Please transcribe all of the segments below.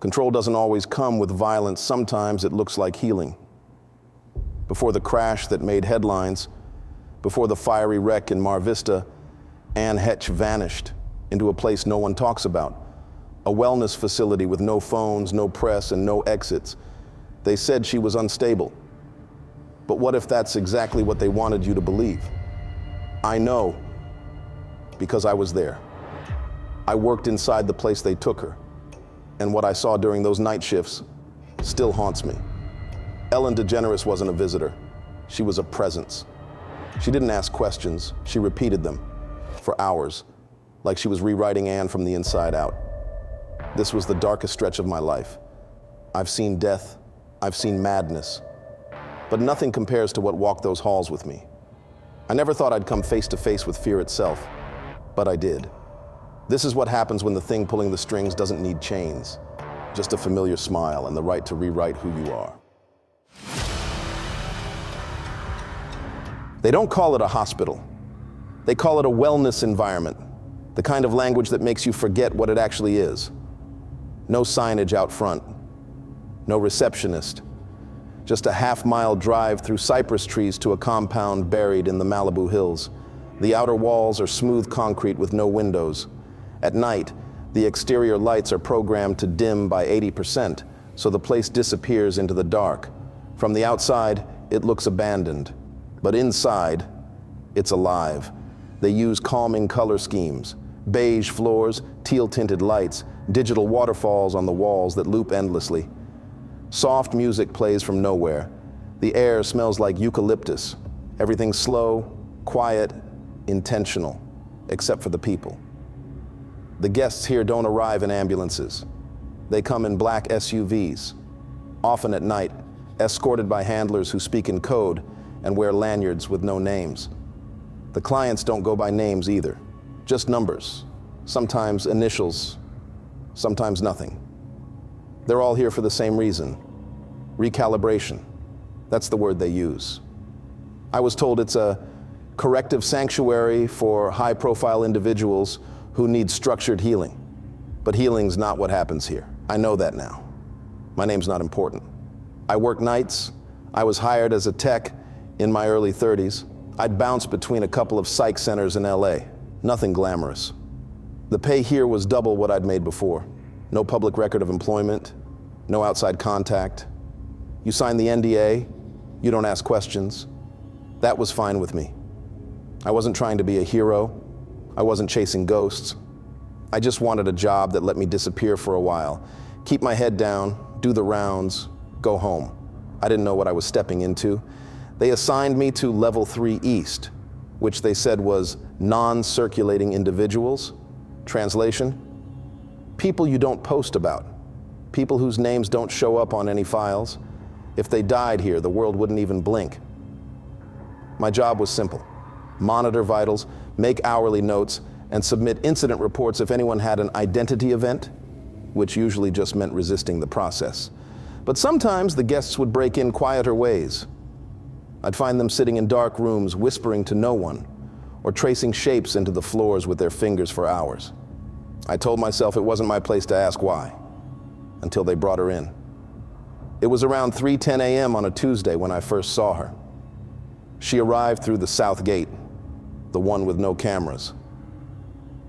Control doesn't always come with violence. Sometimes it looks like healing. Before the crash that made headlines, before the fiery wreck in Mar Vista, Heche vanished into a place no one talks about, a wellness facility with no phones, no press, and no exits. They said she was unstable. But what if that's exactly what they wanted you to believe? I know, because I was there. I worked inside the place they took her, and what I saw during those night shifts still haunts me. Ellen DeGeneres wasn't a visitor. She was a presence. She didn't ask questions. She repeated them for hours, like she was rewriting Anne from the inside out. This was the darkest stretch of my life. I've seen death. I've seen madness. But nothing compares to what walked those halls with me. I never thought I'd come face to face with fear itself, but I did. This is what happens when the thing pulling the strings doesn't need chains, just a familiar smile and the right to rewrite who you are. They don't call it a hospital. They call it a wellness environment, the kind of language that makes you forget what it actually is. No signage out front, no receptionist, just a half-mile drive through cypress trees to a compound buried in the Malibu hills. The outer walls are smooth concrete with no windows. At night, the exterior lights are programmed to dim by 80%, so the place disappears into the dark. From the outside, it looks abandoned, but inside, it's alive. They use calming color schemes, beige floors, teal-tinted lights, digital waterfalls on the walls that loop endlessly. Soft music plays from nowhere. The air smells like eucalyptus. Everything's slow, quiet, intentional, except for the people. The guests here don't arrive in ambulances. They come in black SUVs, often at night, escorted by handlers who speak in code and wear lanyards with no names. The clients don't go by names either, just numbers, sometimes initials, sometimes nothing. They're all here for the same reason: recalibration. That's the word they use. I was told it's a corrective sanctuary for high-profile individuals who need structured healing. But healing's not what happens here. I know that now. My name's not important. I work nights. I was hired as a tech in my early 30s. I'd bounce between a couple of psych centers in LA. Nothing glamorous. The pay here was double what I'd made before. No public record of employment, no outside contact. You sign the NDA, you don't ask questions. That was fine with me. I wasn't trying to be a hero. I wasn't chasing ghosts. I just wanted a job that let me disappear for a while, keep my head down, do the rounds, go home. I didn't know what I was stepping into. They assigned me to Level 3 East, which they said was non-circulating individuals. Translation: people you don't post about, people whose names don't show up on any files. If they died here, the world wouldn't even blink. My job was simple: monitor vitals, make hourly notes, and submit incident reports if anyone had an identity event, which usually just meant resisting the process. But sometimes the guests would break in quieter ways. I'd find them sitting in dark rooms, whispering to no one, or tracing shapes into the floors with their fingers for hours. I told myself it wasn't my place to ask why, until they brought her in. It was around 3:10 a.m. on a Tuesday when I first saw her. She arrived through the south gate, the one with no cameras.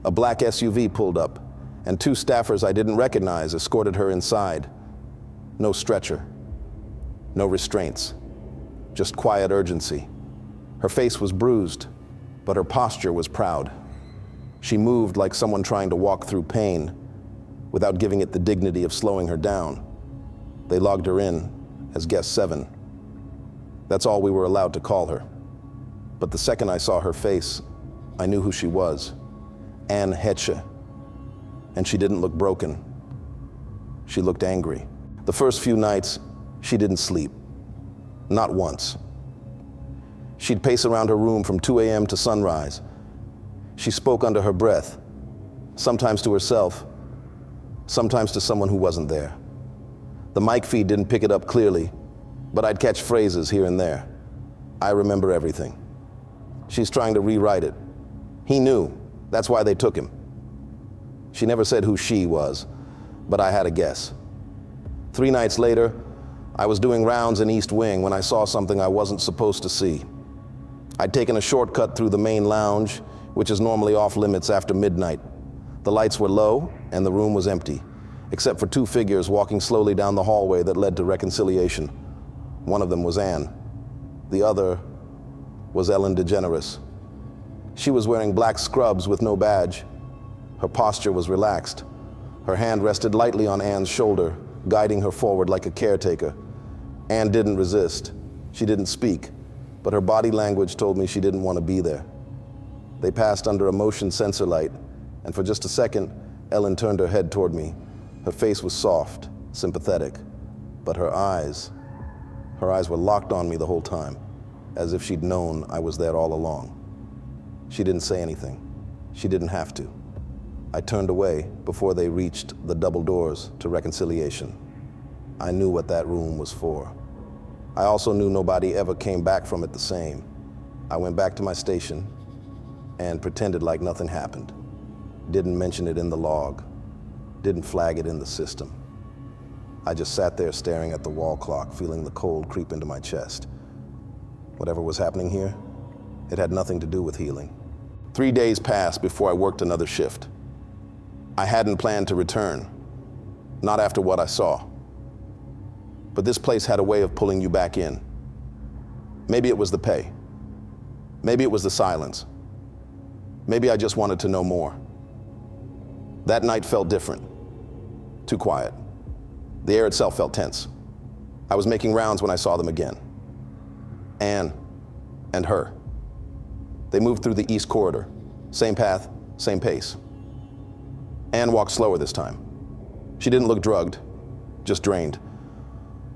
A black SUV pulled up, and two staffers I didn't recognize escorted her inside. No stretcher, no restraints, just quiet urgency. Her face was bruised, but her posture was proud. She moved like someone trying to walk through pain, without giving it the dignity of slowing her down. They logged her in as guest 7. That's all we were allowed to call her. But the second I saw her face, I knew who she was: Heche. And she didn't look broken. She looked angry. The first few nights, she didn't sleep. Not once. She'd pace around her room from 2 a.m. to sunrise. She spoke under her breath, sometimes to herself, sometimes to someone who wasn't there. The mic feed didn't pick it up clearly, but I'd catch phrases here and there. I remember everything. She's trying to rewrite it. He knew. That's why they took him. She never said who she was, but I had a guess. 3 nights later, I was doing rounds in East Wing when I saw something I wasn't supposed to see. I'd taken a shortcut through the main lounge, which is normally off limits after midnight. The lights were low and the room was empty, except for 2 figures walking slowly down the hallway that led to reconciliation. One of them was Anne. The other was Ellen DeGeneres. She was wearing black scrubs with no badge. Her posture was relaxed. Her hand rested lightly on Anne's shoulder, guiding her forward like a caretaker. Anne didn't resist. She didn't speak, but her body language told me she didn't want to be there. They passed under a motion sensor light, and for just a second, Ellen turned her head toward me. Her face was soft, sympathetic, but her eyes were locked on me the whole time, as if she'd known I was there all along. She didn't say anything. She didn't have to. I turned away before they reached the double doors to reconciliation. I knew what that room was for. I also knew nobody ever came back from it the same. I went back to my station and pretended like nothing happened. Didn't mention it in the log. Didn't flag it in the system. I just sat there staring at the wall clock, feeling the cold creep into my chest. Whatever was happening here, it had nothing to do with healing. 3 days passed before I worked another shift. I hadn't planned to return, not after what I saw. But this place had a way of pulling you back in. Maybe it was the pay. Maybe it was the silence. Maybe I just wanted to know more. That night felt different. Too quiet. The air itself felt tense. I was making rounds when I saw them again. Anne and her. They moved through the east corridor. Same path, same pace. Anne walked slower this time. She didn't look drugged, just drained.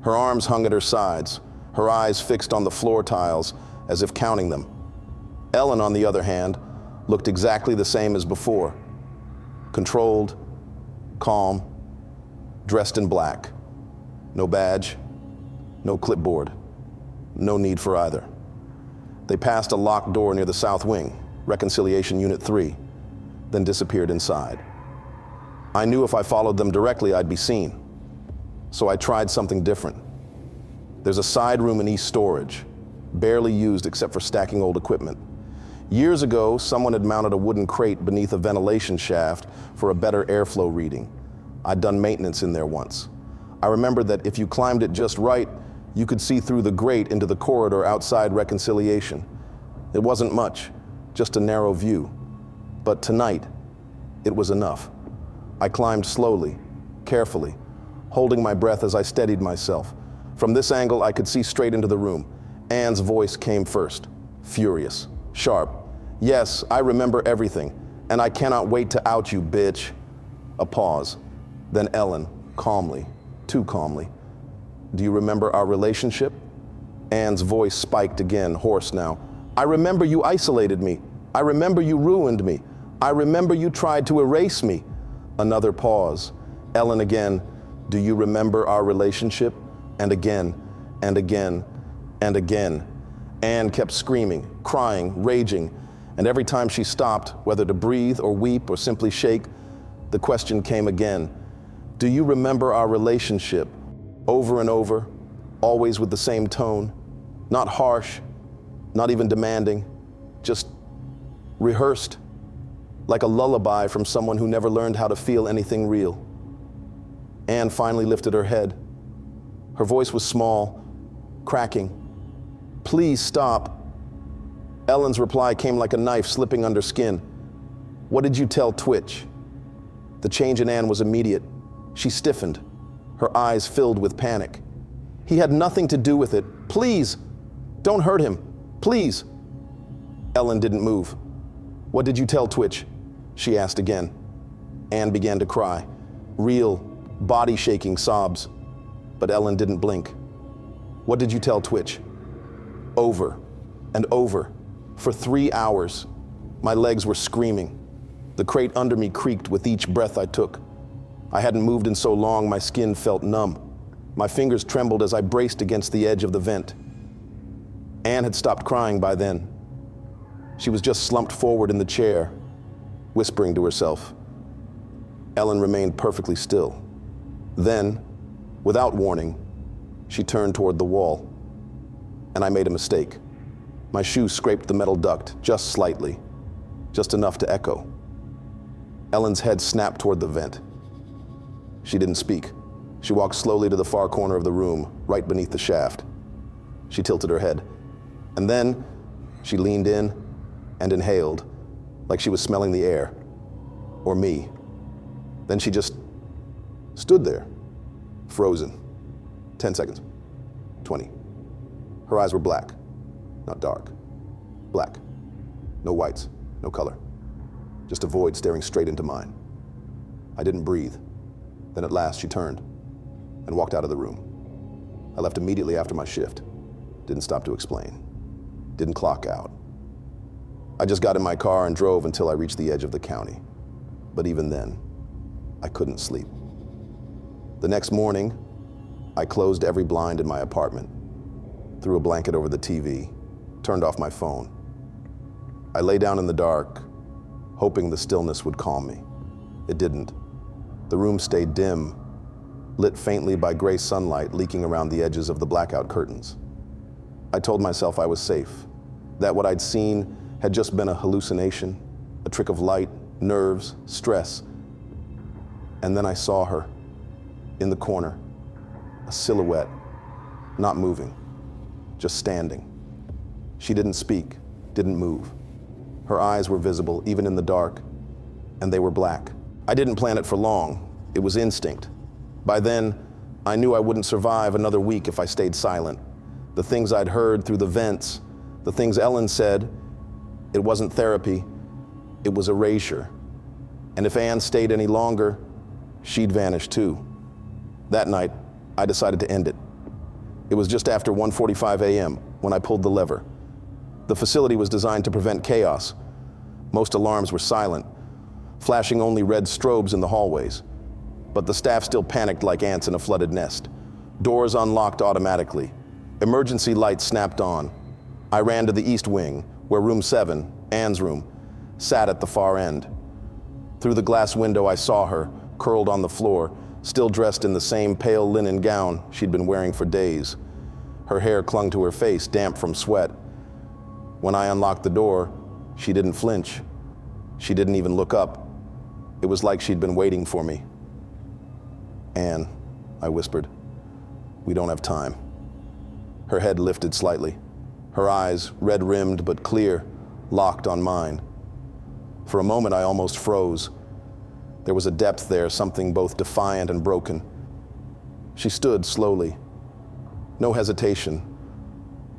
Her arms hung at her sides, her eyes fixed on the floor tiles as if counting them. Ellen, on the other hand, looked exactly the same as before. Controlled, calm, dressed in black. No badge, no clipboard, no need for either. They passed a locked door near the south wing, Reconciliation Unit 3, then disappeared inside. I knew if I followed them directly, I'd be seen. So I tried something different. There's a side room in East Storage, barely used except for stacking old equipment. Years ago, someone had mounted a wooden crate beneath a ventilation shaft for a better airflow reading. I'd done maintenance in there once. I remember that if you climbed it just right, you could see through the grate into the corridor outside Reconciliation. It wasn't much, just a narrow view. But tonight, it was enough. I climbed slowly, carefully, holding my breath as I steadied myself. From this angle, I could see straight into the room. Anne's voice came first, furious, sharp. "Yes, I remember everything, and I cannot wait to out you, bitch." A pause. Then Ellen, calmly, too calmly. "Do you remember our relationship?" Anne's voice spiked again, hoarse now. "I remember you isolated me. I remember you ruined me. I remember you tried to erase me." Another pause. Ellen again, "Do you remember our relationship?" And again, and again, and again. Anne kept screaming, crying, raging, and every time she stopped, whether to breathe or weep or simply shake, the question came again. "Do you remember our relationship?" Over and over, always with the same tone, not harsh, not even demanding, just rehearsed, like a lullaby from someone who never learned how to feel anything real. Anne finally lifted her head. Her voice was small, cracking. "Please stop." Ellen's reply came like a knife slipping under skin. "What did you tell Twitch?" The change in Anne was immediate. She stiffened, her eyes filled with panic. "He had nothing to do with it. Please, don't hurt him. Please." Ellen didn't move. "What did you tell Twitch?" she asked again. Anne began to cry, real, body-shaking sobs. But Ellen didn't blink. "What did you tell Twitch?" Over and over, for 3 hours. My legs were screaming. The crate under me creaked with each breath I took. I hadn't moved in so long, my skin felt numb. My fingers trembled as I braced against the edge of the vent. Anne had stopped crying by then. She was just slumped forward in the chair, whispering to herself. Ellen remained perfectly still. Then, Without warning, she turned toward the wall, and I made a mistake. My shoe scraped the metal duct just slightly, just enough to echo. Ellen's head snapped toward the vent. She didn't speak. She walked slowly to the far corner of the room, right beneath the shaft. She tilted her head, and then she leaned in and inhaled, like she was smelling the air, or me. Then she just stood there, frozen. 10 seconds, 20. Her eyes were black, not dark. Black, no whites, no color. Just a void staring straight into mine. I didn't breathe. Then at last she turned and walked out of the room. I left immediately after my shift. Didn't stop to explain. Didn't clock out. I just got in my car and drove until I reached the edge of the county. But even then, I couldn't sleep. The next morning, I closed every blind in my apartment, threw a blanket over the TV, turned off my phone. I lay down in the dark, hoping the stillness would calm me. It didn't. The room stayed dim, lit faintly by gray sunlight leaking around the edges of the blackout curtains. I told myself I was safe, that what I'd seen had just been a hallucination, a trick of light, nerves, stress. And then I saw her, in the corner, a silhouette, not moving, just standing. She didn't speak, didn't move. Her eyes were visible, even in the dark, and they were black. I didn't plan it for long. It was instinct. By then, I knew I wouldn't survive another week if I stayed silent. The things I'd heard through the vents, the things Ellen said, it wasn't therapy, it was erasure. And if Anne stayed any longer, she'd vanish too. That night, I decided to end it. It was just after 1:45 a.m. when I pulled the lever. The facility was designed to prevent chaos. Most alarms were silent, flashing only red strobes in the hallways. But the staff still panicked like ants in a flooded nest. Doors unlocked automatically. Emergency lights snapped on. I ran to the east wing, where room 7, Anne's room, sat at the far end. Through the glass window, I saw her, curled on the floor, still dressed in the same pale linen gown she'd been wearing for days. Her hair clung to her face, damp from sweat. When I unlocked the door, she didn't flinch. She didn't even look up. It was like she'd been waiting for me. "Anne," I whispered, "we don't have time." Her head lifted slightly. Her eyes, red-rimmed but clear, locked on mine. For a moment, I almost froze. There was a depth there, something both defiant and broken. She stood slowly. No hesitation.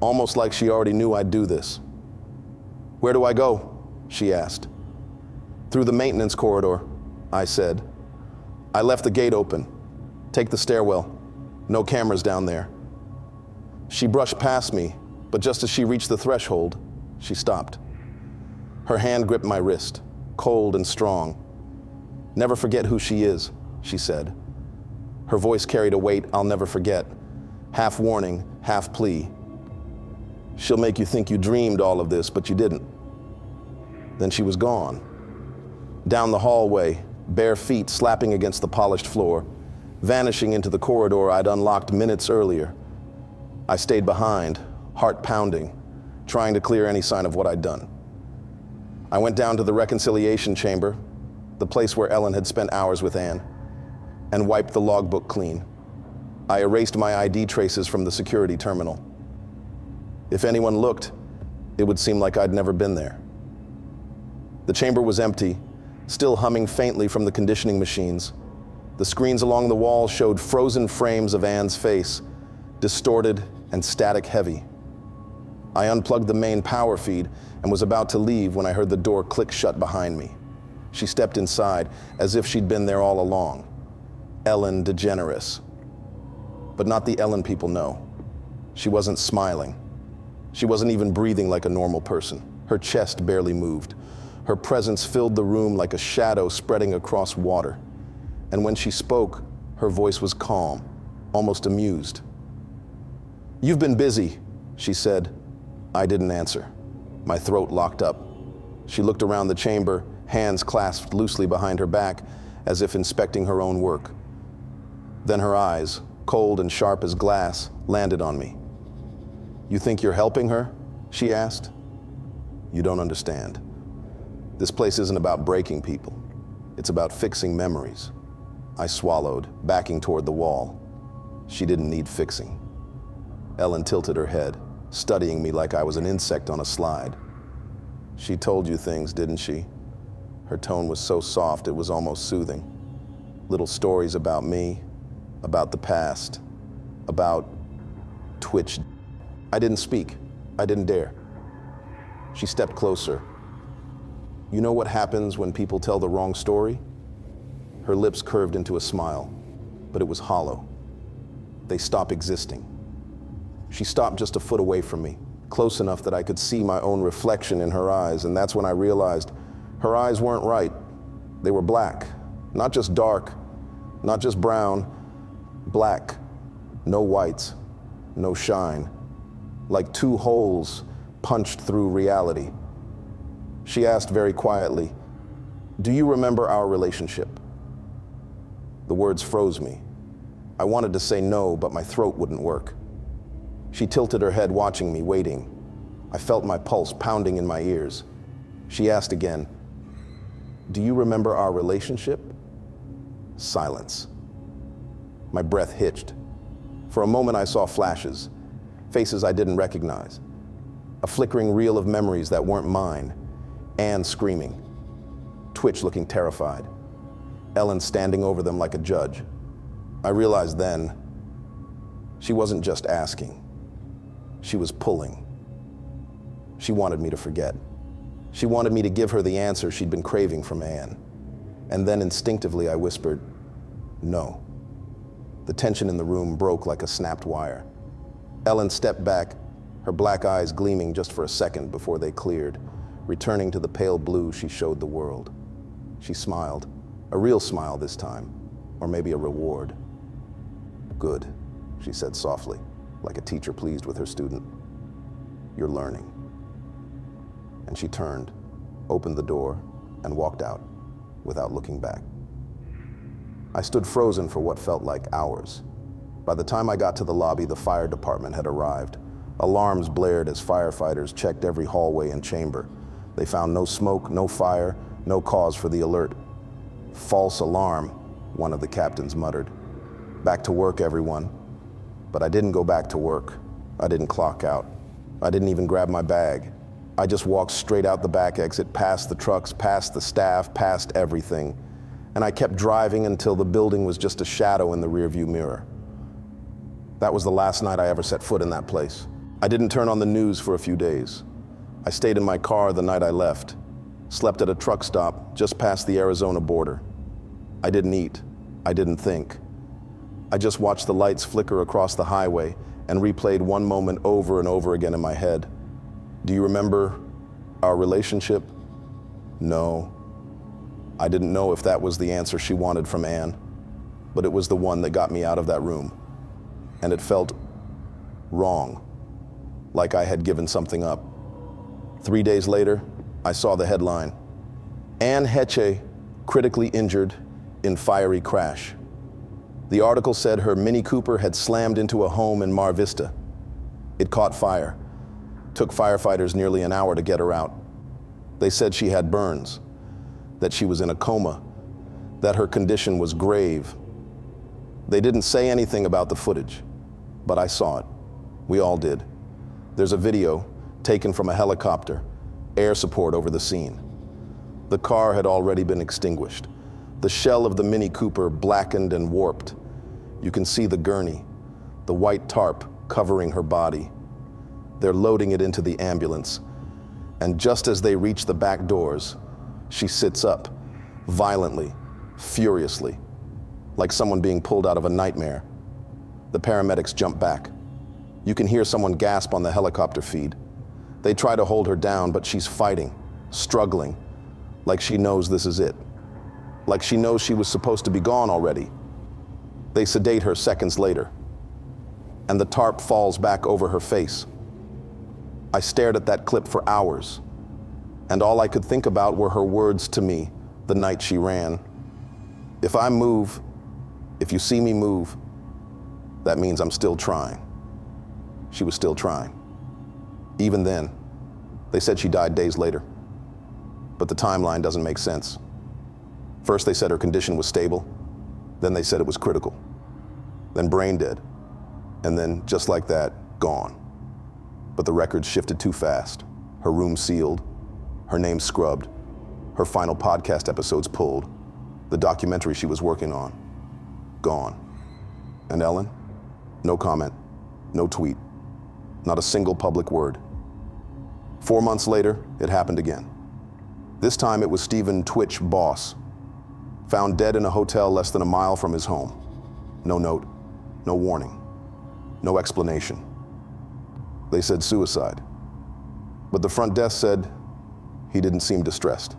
Almost like she already knew I'd do this. "Where do I go?" she asked. "Through the maintenance corridor," I said. "I left the gate open. Take the stairwell. No cameras down there." She brushed past me, but just as she reached the threshold, she stopped. Her hand gripped my wrist, cold and strong. "Never forget who she is," she said. Her voice carried a weight I'll never forget, half warning, half plea. "She'll make you think you dreamed all of this, but you didn't." Then she was gone. Down the hallway, bare feet slapping against the polished floor, vanishing into the corridor I'd unlocked minutes earlier. I stayed behind, heart pounding, trying to clear any sign of what I'd done. I went down to the reconciliation chamber, the place where Ellen had spent hours with Anne, and wiped the logbook clean. I erased my ID traces from the security terminal. If anyone looked, it would seem like I'd never been there. The chamber was empty, still humming faintly from the conditioning machines. The screens along the wall showed frozen frames of Anne's face, distorted and static heavy. I unplugged the main power feed and was about to leave when I heard the door click shut behind me. She stepped inside, as if she'd been there all along. Ellen DeGeneres. But not the Ellen people know. She wasn't smiling. She wasn't even breathing like a normal person. Her chest barely moved. Her presence filled the room like a shadow spreading across water. And when she spoke, her voice was calm, almost amused. "You've been busy," she said. I didn't answer. My throat locked up. She looked around the chamber, hands clasped loosely behind her back, as if inspecting her own work. Then her eyes, cold and sharp as glass, landed on me. "You think you're helping her?" she asked. "You don't understand. This place isn't about breaking people. It's about fixing memories." I swallowed, backing toward the wall. She didn't need fixing. Ellen tilted her head, studying me like I was an insect on a slide. "She told you things, didn't she?" Her tone was so soft it was almost soothing. Little stories about me, about the past, about Twitch. I didn't speak. I didn't dare. She stepped closer. "You know what happens when people tell the wrong story?" Her lips curved into a smile, but it was hollow. They stop existing. She stopped just a foot away from me, close enough that I could see my own reflection in her eyes, and that's when I realized her eyes weren't right. They were black, not just dark, not just brown, black. No whites, no shine, like two holes punched through reality. She asked very quietly, "Do you remember our relationship?" The words froze me. I wanted to say no, but my throat wouldn't work. She tilted her head, watching me, waiting. I felt my pulse pounding in my ears. She asked again, "Do you remember our relationship?" Silence. My breath hitched. For a moment I saw flashes, faces I didn't recognize. A flickering reel of memories that weren't mine. Anne screaming. Twitch looking terrified. Ellen standing over them like a judge. I realized then, she wasn't just asking. She was pulling. She wanted me to forget. She wanted me to give her the answer she'd been craving from Anne. And then instinctively I whispered, "No." The tension in the room broke like a snapped wire. Ellen stepped back, her black eyes gleaming just for a second before they cleared, returning to the pale blue she showed the world. She smiled, a real smile this time, or maybe a reward. "Good," she said softly, like a teacher pleased with her student. "You're learning." And she turned, opened the door, and walked out without looking back. I stood frozen for what felt like hours. By the time I got to the lobby, the fire department had arrived. Alarms blared as firefighters checked every hallway and chamber. They found no smoke, no fire, no cause for the alert. "False alarm," one of the captains muttered. "Back to work, everyone." But I didn't go back to work. I didn't clock out. I didn't even grab my bag. I just walked straight out the back exit, past the trucks, past the staff, past everything. And I kept driving until the building was just a shadow in the rearview mirror. That was the last night I ever set foot in that place. I didn't turn on the news for a few days. I stayed in my car the night I left, slept at a truck stop just past the Arizona border. I didn't eat. I didn't think. I just watched the lights flicker across the highway and replayed one moment over and over again in my head. "Do you remember our relationship?" No. I didn't know if that was the answer she wanted from Anne, but it was the one that got me out of that room. And it felt wrong, like I had given something up. 3 days later, I saw the headline, "Anne Heche critically injured in fiery crash." The article said her Mini Cooper had slammed into a home in Mar Vista. It caught fire. Took firefighters nearly an hour to get her out. They said she had burns, that she was in a coma, that her condition was grave. They didn't say anything about the footage, but I saw it. We all did. There's a video taken from a helicopter, air support over the scene. The car had already been extinguished. The shell of the Mini Cooper blackened and warped. You can see the gurney, the white tarp covering her body. They're loading it into the ambulance. And just as they reach the back doors, she sits up, violently, furiously, like someone being pulled out of a nightmare. The paramedics jump back. You can hear someone gasp on the helicopter feed. They try to hold her down, but she's fighting, struggling, like she knows this is it. Like she knows she was supposed to be gone already. They sedate her seconds later, and the tarp falls back over her face. I stared at that clip for hours, and all I could think about were her words to me the night she ran. "If I move, if you see me move, That means I'm still trying. She was still trying. Even then, they said she died days later. But the timeline doesn't make sense. First they said her condition was stable, then they said it was critical, then brain dead, and then just like that, gone. But the records shifted too fast. Her room sealed, her name scrubbed, her final podcast episodes pulled, the documentary she was working on, gone. And Ellen? No comment, no tweet, not a single public word. 4 months later, it happened again. This time it was Stephen Twitch Boss, found dead in a hotel less than a mile from his home. No note, no warning, no explanation. They said suicide, but the front desk said he didn't seem distressed.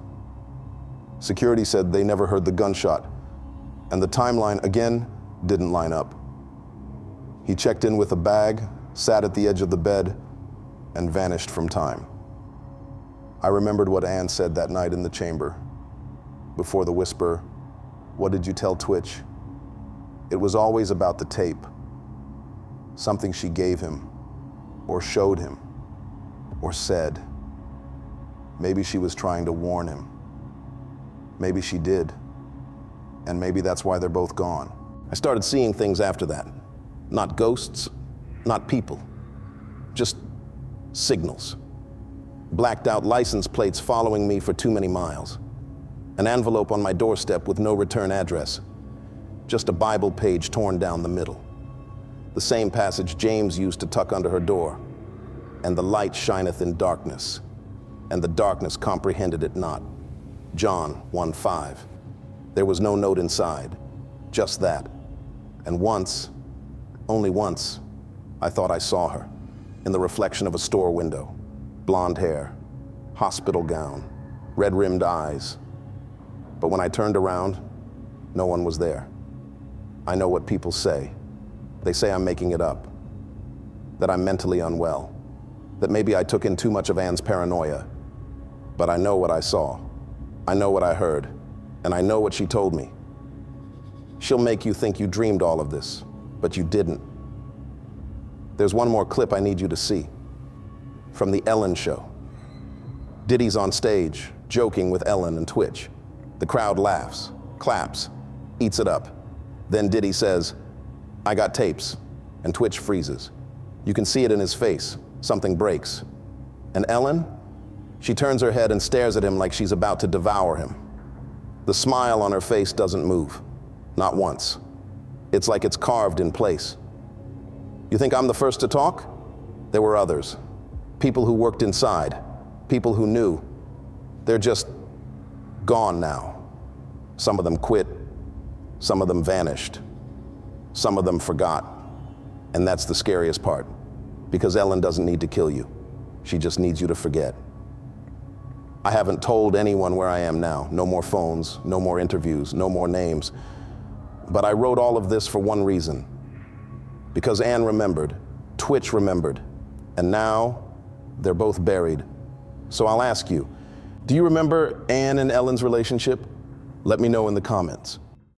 Security said they never heard the gunshot, and the timeline again didn't line up. He checked in with a bag, sat at the edge of the bed, and vanished from time. I remembered what Ann said that night in the chamber. Before the whisper, "What did you tell Twitch?" It was always about the tape. Something she gave him, or showed him, or said. Maybe she was trying to warn him. Maybe she did. And maybe that's why they're both gone. I started seeing things after that. Not ghosts, not people. Just signals. Blacked out license plates following me for too many miles. An envelope on my doorstep with no return address. Just a Bible page torn down the middle. The same passage James used to tuck under her door. And the light shineth in darkness, and the darkness comprehended it not. John 1:5. There was no note inside, just that. And once, only once, I thought I saw her in the reflection of a store window. Blonde hair, hospital gown, red-rimmed eyes. But when I turned around, no one was there. I know what people say. They say I'm making it up, that I'm mentally unwell, that maybe I took in too much of Ann's paranoia. But I know what I saw. I know what I heard, and I know what she told me. She'll make you think you dreamed all of this, but you didn't. There's one more clip I need you to see. From the Ellen show. Diddy's on stage, joking with Ellen and Twitch. The crowd laughs, claps, eats it up. Then Diddy says, "I got tapes," and Twitch freezes. You can see it in his face. Something breaks. And Ellen? She turns her head and stares at him like she's about to devour him. The smile on her face doesn't move. Not once. It's like it's carved in place. You think I'm the first to talk? There were others. People who worked inside. People who knew. They're just gone now. Some of them quit. Some of them vanished. Some of them forgot. And that's the scariest part. Because Ellen doesn't need to kill you. She just needs you to forget. I haven't told anyone where I am now. No more phones, no more interviews, no more names. But I wrote all of this for one reason. Because Ann remembered, Twitch remembered, and now they're both buried. So I'll ask you, do you remember Ann and Ellen's relationship? Let me know in the comments.